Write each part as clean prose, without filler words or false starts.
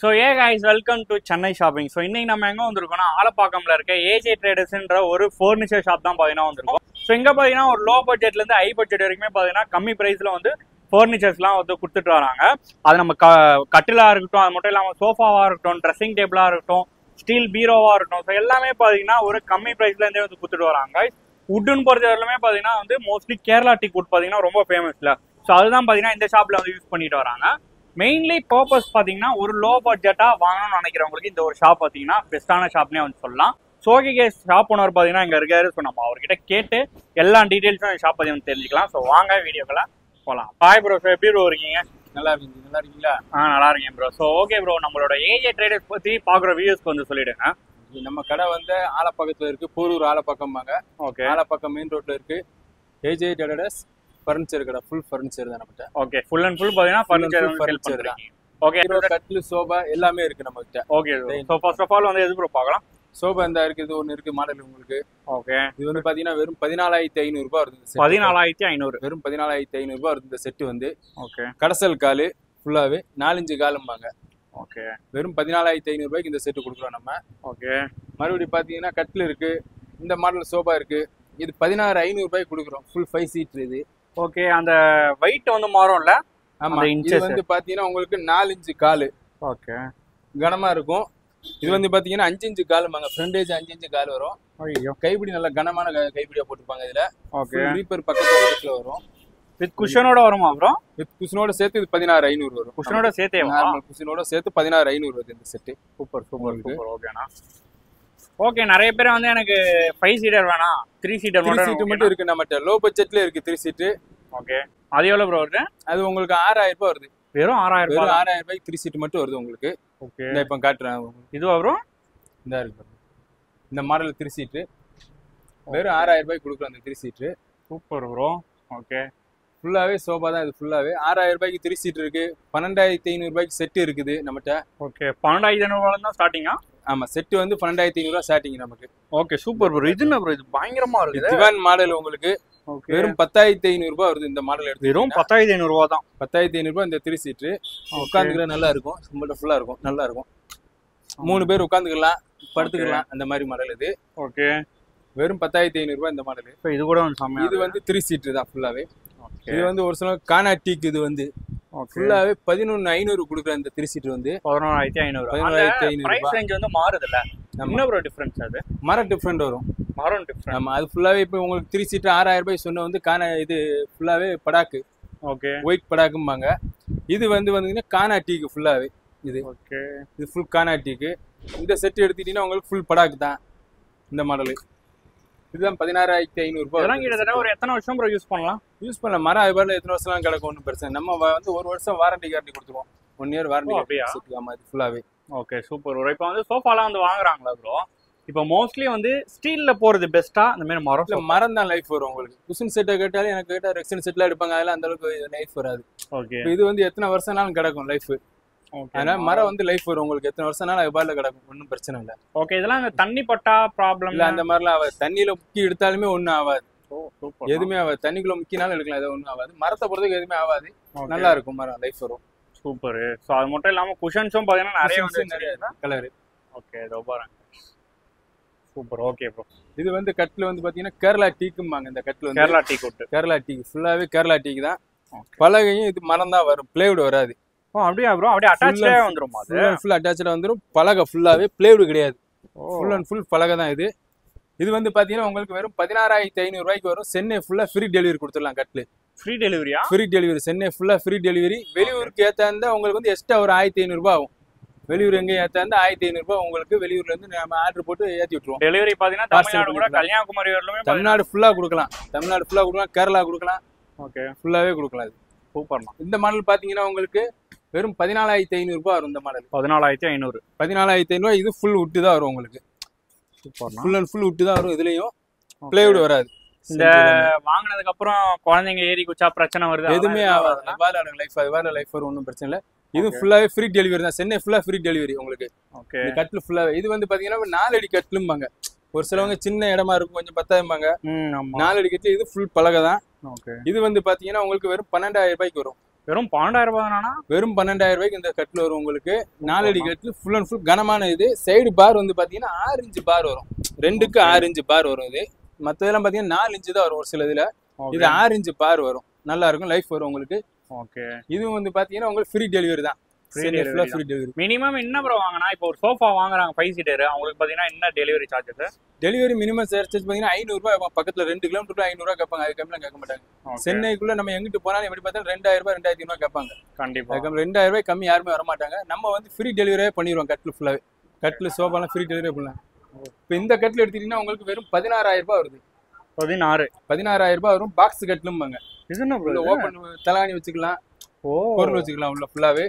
So yeah guys, welcome to Chennai Shopping. So இன்னைக்கு நம்ம எங்க வந்திருக்கோம்னா ஆலப்பாக்கம்ல இருக்க ஏஜே ட்ரேடர்ஸ்ன்ற ஒரு ஃபர்னிச்சர் ஷாப் தான் பாத்தீங்கன்னா வந்திருக்கோம். ஸோ இங்க பாத்தீங்கன்னா ஒரு லோ பட்ஜெட்ல இருந்து ஹை பட்ஜெட் வரைக்குமே பாத்தீங்கன்னா கம்மி பிரைஸ்ல வந்து ஃபர்னிச்சர்ஸ்லாம் வந்து கொடுத்துட்டு வராங்க. அது நம்ம கட்டிலா இருக்கட்டும், அது மட்டும் இல்லாமல் சோஃபாவா இருக்கட்டும், ட்ரெஸ்ஸிங் டேபிளா இருக்கட்டும், ஸ்டீல் பீரோவா இருக்கட்டும், ஸோ எல்லாமே பாத்தீங்கன்னா ஒரு கம்மி பிரைஸ்ல இருந்தே வந்து கொடுத்துட்டு வராங்க. வுட்னு பொறுத்தவரையிலுமே பாத்தீங்கன்னா வந்து மோஸ்ட்லி கேரளா டீக் வுட் பாத்தீங்கன்னா ரொம்ப ஃபேமஸ்ல. ஸோ அதுதான் பாத்தீங்கன்னா இந்த ஷாப்ல வந்து யூஸ் பண்ணிட்டு வராங்க. மெயின்லி பர்பஸ் பார்த்தீங்கன்னா ஒரு லோ பட்ஜெட்டாக வாங்கணும்னு நினைக்கிறவங்களுக்கு இந்த ஒரு ஷாப் பார்த்தீங்கன்னா பெஸ்ட்டான ஷாப்னே வந்து சொல்லலாம். சோகி கேஸ் ஷாப் ஓனர் பார்த்தீங்கன்னா இங்கே இருக்காரு. ஸோ நம்ம அவர்கிட்ட கேட்டு எல்லா டீட்டெயில்ஸும் ஷாப் பற்றி வந்து தெரிஞ்சுக்கலாம். ஸோ வாங்க வீடியோக்களை போகலாம். ஹாய் ப்ரோ, எப்படி ப்ரோ இருக்கீங்க? நல்லா இருக்கீங்க, நல்லா இருக்கீங்களா? நல்லா இருக்கேன் ப்ரோ. ஸோ ஓகே ப்ரோ, நம்மளோட ஏஜே ட்ரேடர்ஸ் பற்றி பார்க்குற வியூஸ்க்கு வந்து சொல்லிடுங்க. நம்ம கடை வந்து ஆலப்பக்கத்தில் இருக்கு, போரூர் ஆலப்பக்கம்பாங்க. ஓகே, ஆலப்பக்கம் மெயின் ரோட்ல இருக்கு ஏஜே ட்ரேடர்ஸ் ஃபர்னிச்சர் கடை. ஃபுல் ஃபர்னிச்சர் தான் நம்மகிட்ட. ஓகே, ஃபுல் அண்ட் ஃபுல் பார்த்தீங்கன்னா ஃபர்னிச்சர் தான். ஓகே, கட்டில் சோபா எல்லாமே இருக்கு நம்ம கிட்ட. Okay, so first of all வந்து எது ப்ரோ பார்க்கலாம்? சோபா இந்த இருக்குது, ஒன்று இருக்கு மாடல் உங்களுக்கு. ஓகே, இது வந்து பாத்தீங்கன்னா வெறும் 14,500 ரூபாய் வருது. 14,500, வெறும் 14,500 ரூபாய் வருது இந்த செட்டு வந்து. ஓகே, கடசல் காலு ஃபுல்லாவே 4-5 காலும்பாங்க. ஓகே, வெறும் 14,500 ரூபாய்க்கு இந்த செட்டு கொடுக்குறோம் நம்ம. ஓகே, மறுபடியும் பாத்தீங்கன்னா கட்டில் இருக்கு, இந்த மாடல் சோபா இருக்கு. இது 16,500 ரூபாய்க்கு கொடுக்குறோம். ஃபுல் 5 சீட் இது. ஓகே, அந்த வெயிட் வந்து மாறும்ல? ஆமா, இது வந்து பாத்தீங்கன்னா உங்களுக்கு 4 இன்ச்சு காலு. ஓகே, கனமா இருக்கும். இது வந்து பாத்தீங்கன்னா 5 இன்ச்சு காலுமாங்க. ஃப்ரண்டேஜ் 5 இன்ச்சு கால் வரும். ஐயோ, கைப்பிடி நல்ல கனமான கைப்பிடியா போட்டுருப்பாங்க இதுல. ஓகே, ரீப்பர் பக்கத்துல வரும். வித் குஷனோட வருமா ப்ரோ? வித் குஷனோட சேர்த்து இது 16,500 வரும். குஷனோட சேர்த்தே நார்மல் குஷனோட சேர்த்து 16,500 வருது இந்த செட். Super super super. ஓகேண்ணா. ஓகே, நிறைய பேர் வந்து எனக்கு 5 சீட்டர் வேணாம், 3 சீட்டர் மட்டும் இருக்கு நம்மகிட்ட. லோ பட்ஜெட்ல இருக்கு 3 சீட்டு. ஓகே, அது எவ்வளவு ப்ரோ வருது? அது உங்களுக்கு 6,000 ரூபாய் வருது. வெறும் 6,000 ரூபாய்? 6,000 ரூபாய்க்கு 3 சீட் மட்டும் வருது உங்களுக்கு. ஓகே, இந்த இப்ப காட்டுறேன். இதுவா ப்ரோ? இந்த இருக்கு இந்த மாடல் 3 சீட்டு. வெறும் 6,000 ரூபாய்க்கு கொடுக்குறோம் அந்த 3 சீட்டு. Super bro. ஓகே, ஃபுல்லாவே சோபா தான் இது. ஃபுல்லாவே 6,000 ரூபாய்க்கு 3 சீட் இருக்கு. 12,500 ரூபாய்க்கு செட் இருக்குது நம்மகிட்ட. ஓகே, 12,500 தான் ஸ்டார்டிங்கா? ஆமா, செட் வந்து 12,500 ரூபாய் ஸ்டார்டிங் நமக்கு. Okay, super bro. இது என்ன ப்ரோ, இது பயங்கரமா இருக்கு. திவான் மாடல் உங்களுக்கு வெறும் 10,500 ரூபாய் வருது இந்த மாடல் எடுத்து. வெறும் 10,500 ரூபா தான். 10,500 ரூபாய் இந்த 3 சீட். உட்காந்துக்கிற நல்லா இருக்கும், சிம்பிள் ஃபுல்லா இருக்கும், நல்லா இருக்கும். 3 பேர் உட்காந்துக்கலாம், படுத்துக்கலாம், அந்த மாதிரி மாடல் இது. ஓகே, வெறும் 10,500 ரூபாய் இந்த மாடல். இப்போ இது கூட வந்து செமையா. இது வந்து 3 சீட் தான் ஃபுல்லாவே. ஓகே, இது வந்து ஒரு சில கானா டீக். இது வந்து ஃபுல்லாவே 11,500 கொடுக்குற இந்த 3 சீட் வந்து 11,500. 11,500 பிரைஸ் ரேஞ்ச் வந்து மாறுதுல்ல? என்ன ப்ரோ டிஃபரன்ஸ்? அது மரம் டிஃப்ரெண்ட் வரும். மரம் டிஃபரன்ஸ். ஆமா, அது ஃபுல்லாவே இப்போ உங்களுக்கு 3 சீட் 6,000 ரூபாய் சொன்ன வந்து கானா. இது ஃபுல்லாவே படாக்கு. Okay, white படாக்கும்பாங்க. இது வந்து வந்தீங்கன்னா கானா டீக்கு ஃபுல்லாவே. இது ஓகே, இது ஃபுல் கானா டீக்கு. இந்த செட் எடுத்துட்டீங்கன்னா உங்களுக்கு ஃபுல் படாக்கு தான் இந்த மாடலு. இதுதான் 16,500 ரூபாய். இதெல்லாம் கிட்டத்தட்ட ஒரு எத்தனை வருஷம் ப்ரோ யூஸ் பண்ணலாம்? யூஸ் பண்ணலாம். மரம் அது பாட்டில் எத்தனை வருஷம்லாம் கிடக்கும், ஒன்றும் பிரச்சனை. நம்ம வந்து 1 வருஷம் வாரண்டி கேரண்டி கொடுத்துருவோம். 1 இயர் வாரண்டி. அப்படியா? ஆமா, இது ஃபுல்லாவே. Okay, super bro. இப்போ வந்து சோஃபாலாம் வந்து வாங்குறாங்களா ப்ரோ? இப்போ மோஸ்ட்லி வந்து ஸ்டீல்ல போறது பெஸ்ட்டா, அந்த மாதிரி மரம்? மரம் தான் லைஃப் வரும் உங்களுக்கு. குஷன் செட்டை கேட்டாலே எனக்கு கேட்டால் ரெக்ஸன் செட்லாம் எடுப்பாங்க, அதெல்லாம் அந்த அளவுக்கு லைஃப் வராது. ஓகே, இது வந்து எத்தனை வருஷம்னாலும் கிடக்கும் லைஃப். அதனால மரம் வந்து லைஃப் வரும் உங்களுக்கு. எத்தனை வருஷம்னாலும் அது பாட்டில் கிடக்கும், ஒன்றும் பிரச்சனை இல்லை. ஓகே, இதெல்லாம் இந்த தண்ணி பட்டா ப்ராப்ளம் இல்லை, அந்த மாதிரிலாம் ஆகாது. தண்ணியில முக்கி எடுத்தாலுமே ஒன்றும் ஆகாது. சூப்பர். எதுவுமே ஆகாது. தண்ணிக்குள்ள முக்கினாலும் எடுக்கலாம், எதுவும் ஒன்றும் ஆகாது. மரத்தை பொறுத்தவரைக்கும் எதுவுமே ஆகாது. நல்லா இருக்கும் மரம், லைஃப் வரும். சூப்பர். ஸோ அது மட்டும் இல்லாமல் குஷன்ஸும் பார்த்தீங்கன்னா நிறைய வந்து நிறைய கலரு. ஓகே, இதோ பாருங்க. சூப்பர். Okay bro. இது வந்து கட்டில் வந்து பார்த்தீங்கன்னா கேரளா டீக்கும்பாங்க. இந்த கட்டில் வந்து கேரளா டீ கொட்டு. கேரளா டீக்கு ஃபுல்லாவே கேரளா டீக்கு தான். பலகையும் இது மரம் தான் வரும், பிளேவுட் வராது. ஓ அப்படியா ப்ரோ? அப்படியே அட்டாச்சாவே வந்துரும்? அது ஃபுல் அட்டாச்சாக வந்துடும். பலகை ஃபுல்லாவே பிளேவுட் கிடையாது, ஃபுல் அண்ட் ஃபுல் பலகை தான் இது. இது வந்து பார்த்தீங்கன்னா உங்களுக்கு வெறும் 16,500 ரூபாய்க்கு வரும். சென்னை ஃபுல்லாக ஃப்ரீ டெலிவரி கொடுத்துடலாம். கட்டில் ஃப்ரீ டெலிவரியா? Free delivery. சென்னை ஃபுல்லாக ஃப்ரீ டெலிவரி. வெளியூருக்கு ஏற்றாந்தா உங்களுக்கு வந்து எக்ஸ்ட்ரா ஒரு 1,500 ரூபாய் ஆகும். வெளியூர் எங்கேயும் ஏற்றாந்தா 1,500 ரூபாய் உங்களுக்கு. வெளியூர்ல இருந்து நம்ம ஆர்டர் போட்டு ஏற்றி விட்டுருவோம். டெலிவரி பார்த்தீங்கன்னா தமிழ்நாடு கூட கன்னியாகுமரி வரலுமே. தமிழ்நாடு ஃபுல்லாக கொடுக்கலாம், தமிழ்நாடு ஃபுல்லாக கொடுக்கலாம், கேரளா கொடுக்கலாம். ஓகே, ஃபுல்லாவே கொடுக்கலாம். இது சூப்பர்ண்ணா. இந்த மாடல் பார்த்தீங்கன்னா உங்களுக்கு வெறும் 14,500 ரூபாய் வரும். இந்த மாடல் 14,500. 14,500 இது ஃபுல் உட்டு தான் வரும் உங்களுக்கு. சூப்பர்ண்ணா. ஃபுல் அண்ட் ஃபுல் உட்டு தான் வரும். இதுலயும் பிளேவுட் வராது. இந்த வாங்கினதுக்கு அப்புறம் குழந்தைங்க ஏறி குச்சா பிரச்சனை வருது? எதுவுமே ஆகாது. லைஃப் அது வேற லைஃப் வரும், ஒன்றும் பிரச்சனை இல்லை. இது ஃபுல்லாவே ஃப்ரீ டெலிவரி தான். சென்னை ஃபுல்லா ஃப்ரீ டெலிவரி உங்களுக்கு. ஓகே, இந்த கட்டில் ஃபுல்லாவே. இது வந்து பாத்தீங்கன்னா 4 அடி கட்டிலும்பாங்க. ஒரு சிலவங்க சின்ன இடமா இருக்கும், கொஞ்சம் பத்தாயிரம்பாங்க. 4 அடி கட்டில். இது ஃபுல் பலகை தான். ஓகே, இது வந்து பாத்தீங்கன்னா உங்களுக்கு வெறும் 12,000 ரூபாய்க்கு வரும். வெறும் 12,000 ரூபாய் தானா? வெறும் 12,000 ரூபாய்க்கு இந்த கட்டில் வரும் உங்களுக்கு. 4 அடி கட்டில் ஃபுல் அண்ட் ஃபுல் கனமான இது. சைடு பார் வந்து பாத்தீங்கன்னா 6 இன்ச் பார் வரும். 2க்கு 6 இன்ச் பார் வரும். இது மற்றதெல்லாம் பாத்தீங்கன்னா 4 இன்ச் தான் வரும் ஒரு சில இதுல. இது 6 இன்ச் பார் வரும். நல்லா இருக்கும், லைஃப் வரும் உங்களுக்கு. ஓகே. இதுவும் வந்து பாத்தீங்கன்னா உங்களுக்கு ஃப்ரீ டெலிவரி தான். Free delivery. மினிமம் என்ன ப்ரோ வாங்கினா இப்போ ஒரு சோஃபா வாங்குறாங்க 5 சீட்டர், அவங்களுக்கு பாத்தீங்கன்னா என்ன delivery charges? Delivery minimum charge பாத்தீங்கன்னா 500 ரூபாய். பக்கத்துல 2 கிலோமீட்டர் 500 ரூபாய் கேட்பாங்க. அது கம்மியா கேட்க மாட்டாங்க. சென்னைக்குள்ள நம்ம எங்கிட்டு போனாலும் எப்படி பார்த்தாலும் 2000 ரூபாய் 2500 ரூபாய் கேட்பாங்க. கண்டிப்பா. 2000 ரூபாய் கம்மி யாருமே வர மாட்டாங்க. நம்ம வந்து ஃப்ரீ டெலிவரியே பண்ணிடுவோம். கட்டில் ஃபுல்லாவே கட்டில் சோஃபாலாம் ஃப்ரீ டெலிவரி பண்ணலாம். இப்போ இந்த கட்டில் எடுத்துக்கிட்டீங்கன்னா உங்களுக்கு வெறும் 16,000 ரூபாய் வருது. 16,000 ரூபாய் வரும். பாக்ஸ் கட்டிலும்பாங்க. இது என்ன ப்ரோ? ஓபன் தலாணி வச்சுக்கலாம், பொருள் வச்சுக்கலாம் உள்ள ஃபுல்லாவே.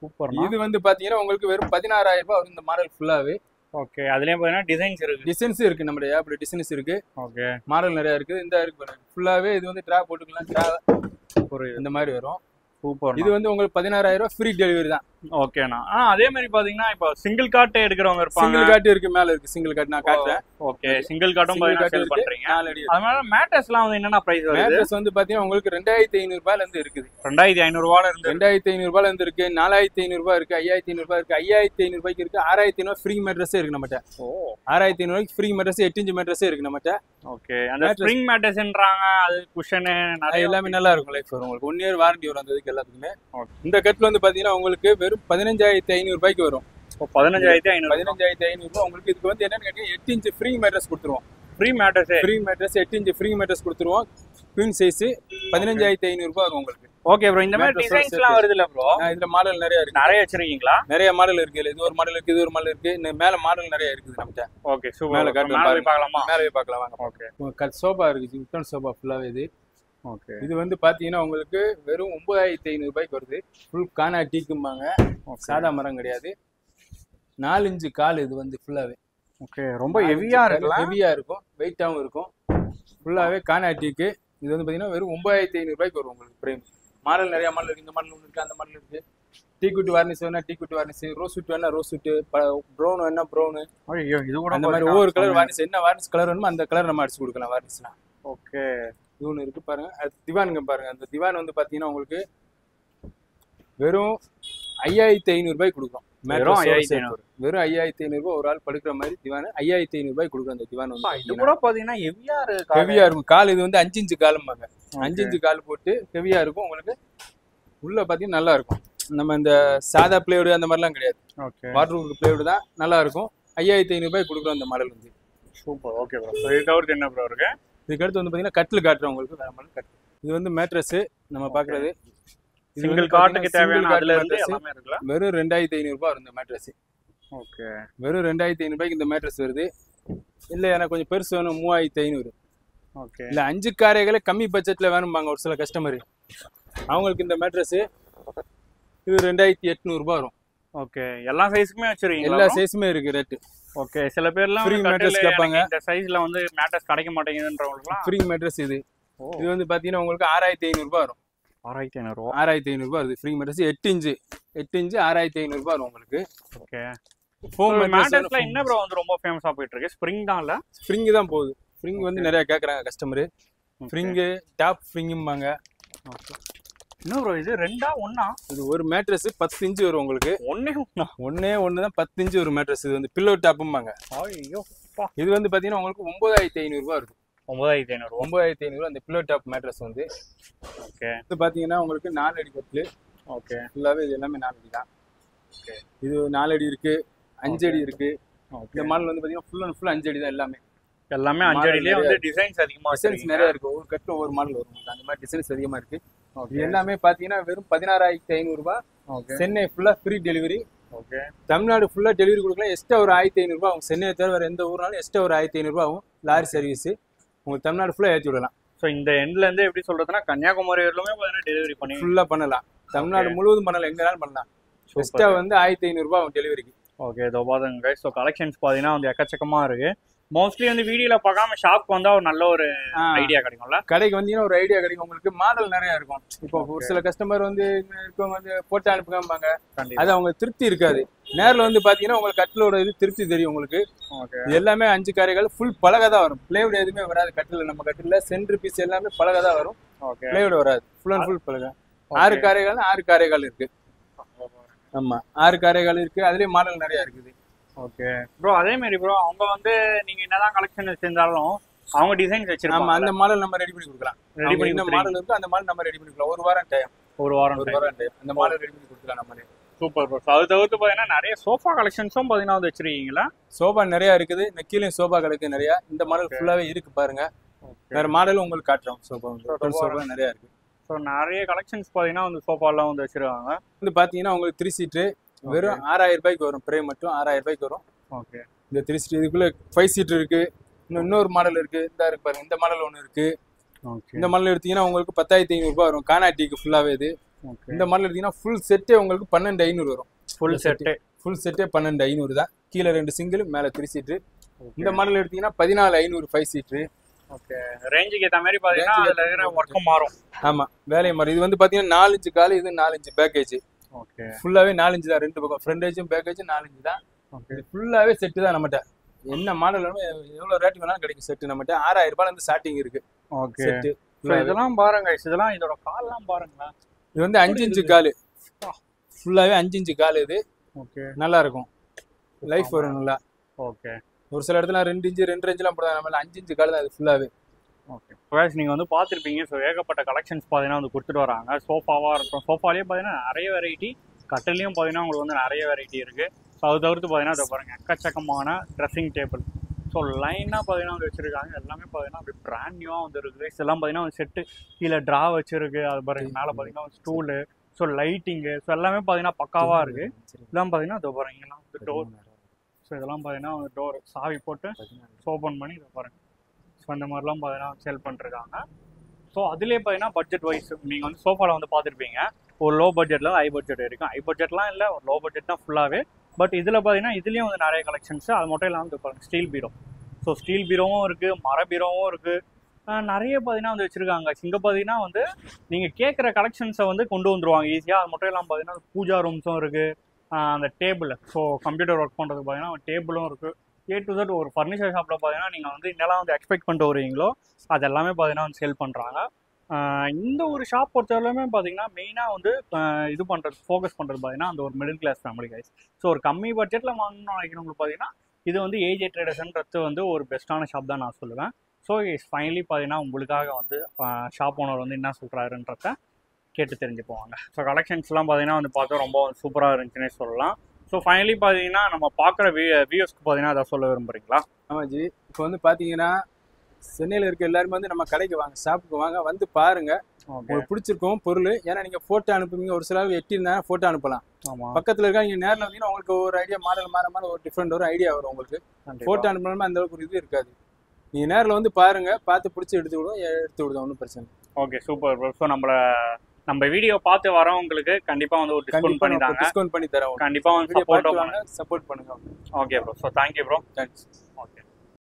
சூப்பர். இது வந்து பாத்தீங்கன்னா உங்களுக்கு வெறும் 16,000 ரூபாய் வரும் இந்த மாடல் ஃபுல்லாவே. ஓகே. அதுலயும் பாத்தீங்கன்னா டிசைன்ஸ் இருக்கு. டிசைன்ஸ் இருக்கு, நம்மளுடைய ஆப்ல டிசைன்ஸ் இருக்கு. ஓகே. மாடல் நிறைய இருக்கு. இந்த இருக்கு பாருங்க ஃபுல்லாவே. இது வந்து டிரா போட்டுக்கலாம், டிரா ஒரு இந்த மாதிரி வரும். சூப்பர். இது வந்து உங்களுக்கு 16,000 ரூபாய் ஃப்ரீ டெலிவரி தான். ஓகேண்ணா. அதே மாதிரி பாத்தீங்கன்னா இப்போ சிங்கிள் காட் எடுக்கிறவங்க இருப்பாங்க. சிங்கிள் காட் இருக்கு, மேல இருக்கு சிங்கிள் காட் நான் காட்டுறேன். ஓகே. சிங்கிள் காட்டும் சேல் பண்றீங்க. அதனால மேட்ரஸ்லாம் வந்து என்னென்ன பிரைஸ் வருது? மேட்ரஸ் வந்து பாத்தீங்கன்னா உங்களுக்கு 2,500 ரூபாயில இருந்து இருக்குது. 2,500 ரூபாயில இருந்து 2,500 ரூபாயில இருந்து இருக்கு, 4,500 ரூபாய் இருக்கு, 5,500 ரூபாய் இருக்கு, 5,500 ரூபாய்க்கு இருக்கு, 6,500 ஃப்ரீ மேட்ரஸே இருக்கு நம்மட்ட. 6,500 ரூபாய்க்கு ஃப்ரீ மேட்ரஸ் 8 இன்ச் மேட்ரஸே இருக்கு நம்மட்ட. ஓகே. அந்த ஸ்ப்ரிங் மேட்ரஸ்ன்றாங்க, அது குஷன் நிறைய எல்லாமே நல்லா இருக்கும். லைஃப் வரும் உங்களுக்கு. 1 இயர் வாரண்டி வரும் அதுக்கு எல்லாத்துக்குமே. இந்த கட்டில் வந்து பாத்தீங்கன்னா உங்களுக்கு வெறும் 15,500 ரூபாய்க்கு வரும். 15,500 ரூபாய் உங்களுக்கு. இதுக்கு வந்து என்னன்னு கேட்டீங்கன்னா 8 இன்ச் ஃப்ரீ மேட்ரஸ் கொடுத்துருவோம். Free mattress 8 inch free mattress கொடுத்துருவோம். குயின் சைஸ் 15,500 ரூபாய் வரும் உங்களுக்கு. Okay bro. இந்த மாதிரி டிசைன்ஸ்லாம் வருது இல்ல ப்ரோ? இதுல மாடல் நிறைய இருக்கு. நிறைய வச்சிருக்கீங்களா? நிறைய மாடல் இருக்கு. இது ஒரு மாடல் இருக்கு, இது ஒரு மாடல் இருக்கு. இந்த மேல மாடல் நிறைய இருக்குது நம்மட்ட. ஓகே. சூப்பர். மேல காட்டுங்க, மேல பார்க்கலாமா? மேல பார்க்கலாம் வாங்க. ஓகே. சோபா இருக்கு, உட்டன் சோபா ஃபுல்லாவே இது. ஓகே. இது வந்து பாத்தீங்கன்னா உங்களுக்கு வெறும் 9,500 ரூபாய்க்கு வருது. ஃபுல் கானா டீக்கும்பாங்க. சாதா மரம் கிடையாது. 4 இன்ச் கால் இது வந்து ஃபுல்லாவே. ஓகே. ரொம்ப ஹெவியா இருக்குல்ல? ஹெவியா இருக்கும், வெயிட்டாவும் இருக்கும். ஃபுல்லாவே கானா டீக்கு. இது வந்து பாத்தீங்கன்னா வெறும் 9,500 ரூபாய்க்கு வரும் உங்களுக்கு. பிரேம் மாடல் நிறைய மாடல் இருக்கு. இந்த மாடல் ஒன்று இருக்கு, அந்த மாடல் இருக்கு. டீக்குட் வார்னிஷ் வேணா டீக்குட் வார்னிஷ், ரோஸ் வுட் வேணா ரோஸ் வுட், ப்ரௌன் வேணா ப்ரௌன். ஐயோ, இது கூட அந்த மாதிரி ஒவ்வொரு கலர் வார்னிஷ், என்ன வார்னிஷ் கலர் வேணுமோ அந்த கலர் நம்ம அடிச்சு கொடுக்கலாம் வார்னிஷ்லாம். ஓகே. இது ஒன்று இருக்கு பாருங்க. அது திவானுங்க பாருங்க. அந்த திவான் வந்து பாத்தீங்கன்னா உங்களுக்கு வெறும் 5,500 ரூபாய் கொடுக்கும். வெறும் 5,500 ரூபாய் ஒரு ஆள் படுக்கிற மாதிரி திவான் 5,500 ரூபாய் கொடுக்கும். அந்த திவான் வந்து இது கூட பாத்தீங்கன்னா ஹெவியா இருக்கும். கால் இது வந்து 5 இன்ச் காலும்பாங்க. 5 இன்ச் கால் போட்டு ஹெவியா இருக்கும் உங்களுக்கு. உள்ள பாத்தீங்கன்னா நல்லா இருக்கும். நம்ம இந்த சாதா பிளேவுட் அந்த மாதிரிலாம் கிடையாது. வாட்டர் ப்ரூஃப் பிளேவுட் தான். நல்லா இருக்கும். 5,500 ரூபாய் கொடுக்குறோம் அந்த மாடல் வந்து. சூப்பர். Okay bro. இது தவிர்த்து என்ன ப்ரோ இருக்கு? இதுக்கு அடுத்து வந்து பாத்தீங்கன்னா கட்டில் காட்டுறோம் உங்களுக்கு. வேற மாடல் கட்டில். இது வந்து மேட்ரஸ் நம்ம பாக்குறது. சிங்கிள் காட்டுக்கு தேவையான அதுல இருந்து எல்லாமே இருக்குல. வெறும் 2,500 ரூபாய் வரும் இந்த மேட்ரஸ். ஓகே. வெறும் 2,500 ரூபாய்க்கு இந்த மேட்ரஸ் வருது. இல்ல எனக்கு கொஞ்சம் பெருசு வேணும் 3,500. ஓகே. இல்ல 5 காரைகளே கம்மி பட்ஜெட்ல வேணும்பாங்க ஒரு சில கஸ்டமர். அவங்களுக்கு இந்த மேட்ரஸ் இது 2,800 ரூபாய் வரும். ஓகே. எல்லா சைஸ்க்குமே வச்சிருக்கீங்க? எல்லா சைஸுமே இருக்கு ரேட். ஓகே. சில பேர்லாம் ஃப்ரீ மேட்ரஸ் கேட்பாங்க. இந்த சைஸ்ல வந்து மேட்ரஸ் கிடைக்க மாட்டேங்குதுன்றவங்களுக்குலாம் ஃப்ரீ மேட்ரஸ் இது. இது வந்து பாத்தீங்கன்னா உங்களுக்கு 6,500 ரூபாய் வரும். 6,500 ரூபாய். 6,500 ரூபாய் வருது. ஃப்ரீ மேட்ரஸ் 8 இன்ச் 6,500 ரூபாய் வரும் உங்களுக்கு. ஓகே. ஃபோம் மேட்ரஸ்ல என்ன ப்ரோ வந்து ரொம்ப ஃபேமஸா போயிட்டு இருக்கு? ஸ்ப்ரிங் தான் இல்ல? ஸ்ப்ரிங் தான் போகுது. ஸ்ப்ரிங் வந்து நிறைய கேக்குறாங்க கஸ்டமர். ஸ்ப்ரிங் டாப் ஸ்ப்ரிங்பாங்க. ஓகே. என்ன ப்ரோ இது ரெண்டா ஒண்ணா? இது ஒரு மேட்ரஸ் 10 இன்ச் வரும் உங்களுக்கு. ஒண்ணே ஒண்ணு தான் 10 இன்ச் ஒரு மேட்ரஸ். இது வந்து பில்லோ டாப்ம்பாங்க. ஐயோ. இது வந்து பாத்தீங்கன்னா உங்களுக்கு 9,500 ரூபாய் இருக்கும். 9,500 அந்த பில்லோ டாப் மேட்ரஸ் வந்து. ஓகே. இது பாத்தீங்கன்னா உங்களுக்கு 4 அடி கட்டில். ஓகே. ஃபுல்லாவே இது எல்லாமே 4 அடி தான். ஓகே. இது 4 அடி இருக்கு, 5 அடி இருக்கு. இந்த மாடல் வந்து பாத்தீங்கன்னா ஃபுல் அண்ட் ஃபுல் 5 அடி தான் எல்லாமே. 5 அடியிலே வந்து டிசைன்ஸ் அதிகமா டிசைன்ஸ் நிறைய இருக்கு. ஒரு கட்டில் ஒவ்வொரு மாடல் வரும். அந்த மாதிரி டிசைன்ஸ் அதிகமா இருக்கு. இது எல்லாமே பாத்தீங்கன்னா வெறும் 16,500 ரூபாய். சென்னை ஃபுல்லா ஃப்ரீ டெலிவரி. ஓகே. தமிழ்நாடு ஃபுல்லா டெலிவரி கொடுக்கலாம். எக்ஸ்ட்ரா ஒரு 1,500 ரூபாய் ஆகும். சென்னையை தவிர வேற எந்த ஊர்னாலும் எக்ஸ்ட்ரா ஒரு 1,500 ரூபாய் ஆகும். லாரி சர்வீஸ் உங்களுக்கு தமிழ்நாடு ஃபுல்லா ஏற்றி விடலாம். ஸோ இந்த எண்ட்ல இருந்து எப்படி சொல்றதுன்னா கன்னியாகுமரி வரலுமே பார்த்தீங்கன்னா டெலிவரி பண்ணி ஃபுல்லா பண்ணலாம். தமிழ்நாடு முழுவதும் பண்ணலாம், எங்கனாலும் பண்ணலாம். எக்ஸ்ட்ரா வந்து 1,500 ரூபாய் ஆகும் டெலிவரிக்கு. ஓகே. இதோ பாருங்க கைஸ். ஸோ கலெக்ஷன்ஸ் பார்த்தீங்கன்னா வந்து எக்கச்சக்கமா இருக்கு. மோஸ்ட்லி வந்து வீடியோல பார்க்காம ஷாப்க்கு வந்தா ஒரு நல்ல ஒரு ஐடியா கிடைக்கும்ல. கடைக்கு வந்தீங்கன்னா ஒரு ஐடியா கிடைக்கும் உங்களுக்கு. மாடல் நிறைய இருக்கும். இப்போ ஒரு சில கஸ்டமர் வந்து இருக்கவங்க வந்து போட்டோ அனுப்புகாம்பாங்க. அது அவங்க திருப்தி இருக்காது. நேரில் வந்து பாத்தீங்கன்னா உங்களுக்கு கட்டிலோட இது திருப்தி தெரியும் உங்களுக்கு. இது எல்லாமே 5 காரைகள் ஃபுல் பலகை தான் வரும். பிளேவுட் எதுவுமே வராது கட்டில. நம்ம கட்டில சென்டர் பீஸ் எல்லாமே பலகை தான் வரும். பிளேவுட் வராது. ஃபுல் அண்ட் ஃபுல் பலகை. 6 காரைகள் 6 காரைகள் இருக்கு. ஆமா 6 காரைகள் இருக்கு. அதுலயே மாடல் நிறைய இருக்குது. ஓகே ப்ரோ, அதே மாதிரி ப்ரோ அவங்க வந்து நீங்க என்னதான் கலெக்ஷன் வச்சிருந்தாலும் அவங்க டிசைன்ஸ் வச்சிருப்பாங்க. ஆமா அந்த மாடல் நம்ம ரெடி பண்ணி கொடுக்கலாம். ரெடி பண்ணி என்ன மாடல் இருக்கோ அந்த மாடல் நம்ம ரெடி பண்ணி கொடுக்கலாம். ஒரு வாரம் டைம் அந்த மாடல் ரெடி பண்ணி கொடுக்கலாம் நம்ம. Super bro. அது தவிர்த்து பாத்தீங்கன்னா நிறைய சோஃபா கலெக்ஷன்ஸும் பாத்தீங்கன்னா வந்து வச்சிருக்கீங்களா? சோஃபா நிறைய இருக்குது. இந்த கீழே சோஃபா கிடைக்கு நிறைய. இந்த மாடல் ஃபுல்லாவே இருக்கு பாருங்க. வேற மாடலும் உங்களுக்கு காட்டுறோம். சோஃபா நிறைய இருக்கு. ஸோ நிறைய கலெக்ஷன்ஸ் பாத்தீங்கன்னா வந்து சோஃபாலாம் வந்து வச்சிருக்காங்க. வந்து பாத்தீங்கன்னா உங்களுக்கு 3 சீட்டு வெறும் 6000 ரூபாய்க்கு வரும். பிரே மட்டும் 6000 ரூபாய்க்கு வரும். ஓகே. இந்த 3 சீட் இதுக்குள்ள 5 சீட் இருக்கு. இன்னொரு மாடல் இருக்கு. இந்த இருக்கு பாருங்க. இந்த மாடல் ஒன்று இருக்கு. இந்த மாடல் எடுத்தீங்கன்னா உங்களுக்கு 10500 ரூபாய் வரும். கானாட்டிக்கு ஃபுல்லாவே இது. இந்த மாடல் எடுத்தீங்கன்னா ஃபுல் செட்டே உங்களுக்கு 12500 வரும். ஃபுல் செட்டே 12500 தான். கீழே 2 சிங்கிள் மேல 3 சீட்டு. இந்த மாடல் எடுத்தீங்கன்னா 14500 5 சீட்டு. ஓகே. ரேஞ்சுக்கு ஏத்த மாதிரி பாத்தீங்கன்னா அதுல இருக்கிற வர்க்கும் மாறும். ஆமா வேலையை மாறும். இது வந்து பாத்தீங்கன்னா 4 இன்ச் கால், இது 4 இன்ச் பேக்கேஜ். ஓகே. ஃபுல்லாவே 4 இன்ச் தான். ரெண்டு பக்கம் ஃப்ரண்டேஜும் பேக்கேஜும் 4 இன்ச் தான். ஓகே. ஃபுல்லாவே செட்டு தான் நம்மகிட்ட. என்ன மாடல் வேணும் எவ்வளவு ரேட் வேணாலும் கிடைக்கும். செட்டு நம்மகிட்ட 6000 ரூபாயில இருந்து ஸ்டார்டிங் இருக்கு. ஓகே. செட்டு இதெல்லாம் பாருங்க. இதெல்லாம் இதோட கால்லாம் பாருங்க. இது வந்து 5 இன்ச் கால். ஃபுல்லாவே 5 இன்ச் கால் இது. ஓகே. நல்லா இருக்கும். லைஃப் வரும் நல்லா. ஓகே. ஒரு சில இடத்துல 2 இன்ச் 2.5 இன்ச்லாம் போடுறாங்க. நம்ம 5 இன்ச் கால் தான் அது ஃபுல்லாவே. ஓகே. ப்ரைஸ் நீங்க வந்து பார்த்துருப்பீங்க. ஸோ ஏகப்பட்ட கலெக்ஷன்ஸ் பார்த்தீங்கன்னா வந்து கொடுத்துட்டு வராங்க. சோஃபாவாக இருக்கும். சோஃபாலேயே பார்த்தீங்கன்னா நிறைய வெரைட்டி. கட்டிலையும் பார்த்தீங்கன்னா உங்களுக்கு வந்து நிறைய வெரைட்டி இருக்கு. ஸோ அது தவிர்த்து பார்த்தீங்கன்னா அதை பாருங்க எக்கச்சக்கமான ட்ரெஸ்ஸிங் டேபிள். ஸோ லைனாக பார்த்தீங்கன்னா வந்து வச்சிருக்காங்க. எல்லாமே பார்த்தீங்கன்னா அப்படி பிராண்ட் நியூவாக வந்து இருக்குது. இதெல்லாம் பார்த்தீங்கன்னா ஒரு செட்டு கீழே ட்ரா வச்சிருக்கு. அது பாருங்க மேலே பார்த்தீங்கன்னா ஒரு ஸ்டூலு. So lighting. ஸோ எல்லாமே பார்த்தீங்கன்னா பக்காவாக இருக்கு. இதெல்லாம் பார்த்தீங்கன்னா அதை பாருங்க இங்கெல்லாம் வந்து டோர். ஸோ இதெல்லாம் பார்த்தீங்கன்னா வந்து டோர் சாவி போட்டு ஓப்பன் பண்ணி இதை பாருங்க. ஸோ இந்த மாதிரிலாம் பார்த்தீங்கன்னா சேல் பண்ணிருக்காங்க. ஸோ அதுலேயே பார்த்தீங்கன்னா பட்ஜெட் வைஸ் நீங்கள் வந்து சோஃபாவில் வந்து பார்த்துருப்பீங்க. ஒரு லோ பட்ஜெட்டில் ஹை பட்ஜெட் இருக்கும். ஹை பட்ஜெட்லாம் இல்லை, ஒரு லோ பட்ஜெட் தான் ஃபுல்லாகவே. பட் இதில் பார்த்தீங்கன்னா இதுலேயும் வந்து நிறைய கலெக்ஷன்ஸ். அது மட்டும் இல்லாமல் வந்து பாருங்க ஸ்டீல் பீரோ. ஸோ ஸ்டீல் பீரோவும் இருக்குது, மர பீரோவும் இருக்குது. நிறைய பார்த்தீங்கன்னா வந்து வச்சுருக்காங்க. இங்கே பார்த்தீங்கன்னா வந்து நீங்கள் கேட்குற கலெக்ஷன்ஸை வந்து கொண்டு வந்துருவாங்க ஈஸியாக. அது மட்டும் இல்லாமல் பார்த்தீங்கன்னா பூஜா ரூம்ஸும் இருக்குது. அந்த டேபிள், ஸோ கம்ப்யூட்டர் ஒர்க் பண்ணுறது பார்த்தீங்கன்னா டேபிளும் இருக்குது. A to Z ஒரு ஃபர்னிச்சர் ஷாப்பில் பார்த்தீங்கன்னா நீங்கள் வந்து என்னெல்லாம் வந்து எக்ஸ்பெக்ட் பண்ணிட்டு வருவீங்களோ அது எல்லாமே பார்த்தீங்கன்னா வந்து சேல் பண்ணுறாங்க. இந்த ஒரு ஷாப் பொறுத்தவரையுமே பார்த்தீங்கன்னா மெயினாக வந்து இது பண்ணுறது ஃபோக்கஸ் பண்ணுறது பார்த்தீங்கன்னா அந்த ஒரு middle class family guys. So ஒரு கம்மி பட்ஜெட்டில் வாங்கணும்னு நினைக்கிறவங்களுக்கு பார்த்தீங்கன்னா இது வந்து ஏஜே ட்ரேடர்ஸ்ன்றது வந்து ஒரு பெஸ்ட்டான ஷாப் தான் நான் சொல்லுவேன். ஸோ ஃபைனலி பார்த்தீங்கன்னா உங்களுக்காக வந்து ஷாப் ஓனர் வந்து என்ன சொல்கிறாருன்றத கேட்டு தெரிஞ்சு போவாங்க. ஸோ கலெக்ஷன்ஸ்லாம் பார்த்தீங்கன்னா வந்து பார்த்தா ரொம்ப சூப்பராக இருந்துச்சுன்னே சொல்லலாம். ஸோ ஃபைனலி பார்த்தீங்கன்னா நம்ம பார்க்குற வியூஸ்க்கு பார்த்தீங்கன்னா அதை சொல்ல விரும்புகிறீங்களா? ஆமாஜி. இப்போ வந்து பார்த்தீங்கன்னா சென்னையில் இருக்க எல்லாருமே வந்து நம்ம கடைக்கு வாங்க, ஷாப்புக்கு வாங்க, வந்து பாருங்க. உங்களுக்கு பிடிச்சிருக்கும் பொருள். ஏன்னா நீங்கள் ஃபோட்டோ அனுப்புவீங்க. ஒரு சில எட்டி இருந்தால் ஃபோட்டோ அனுப்பலாம். பக்கத்தில் இருக்கா நீங்கள் நேரில் வந்தீங்கன்னா உங்களுக்கு ஒரு ஐடியா மாடல் மாற ஒரு டிஃப்ரெண்ட் ஒரு ஐடியா வரும். உங்களுக்கு ஃபோட்டோ அனுப்பணுமே அந்த அளவுக்கு ஒரு இது இருக்காது. நீங்கள் நேரில் வந்து பாருங்க, பார்த்து பிடிச்சி எடுத்து விடுவோம். ஒன்றும் பிரச்சனை. Okay super bro. ஸோ நம்ம வீடியோ பார்த்து வரவங்களுக்கு கண்டிப்பா வந்து ஒரு டிஸ்கவுண்ட் பண்ணி தரோம். கண்டிப்பா வந்து சப்போர்ட் பண்ணுங்க. சப்போர்ட் பண்ணுங்க. Okay bro. So thank you bro. Thanks. Okay.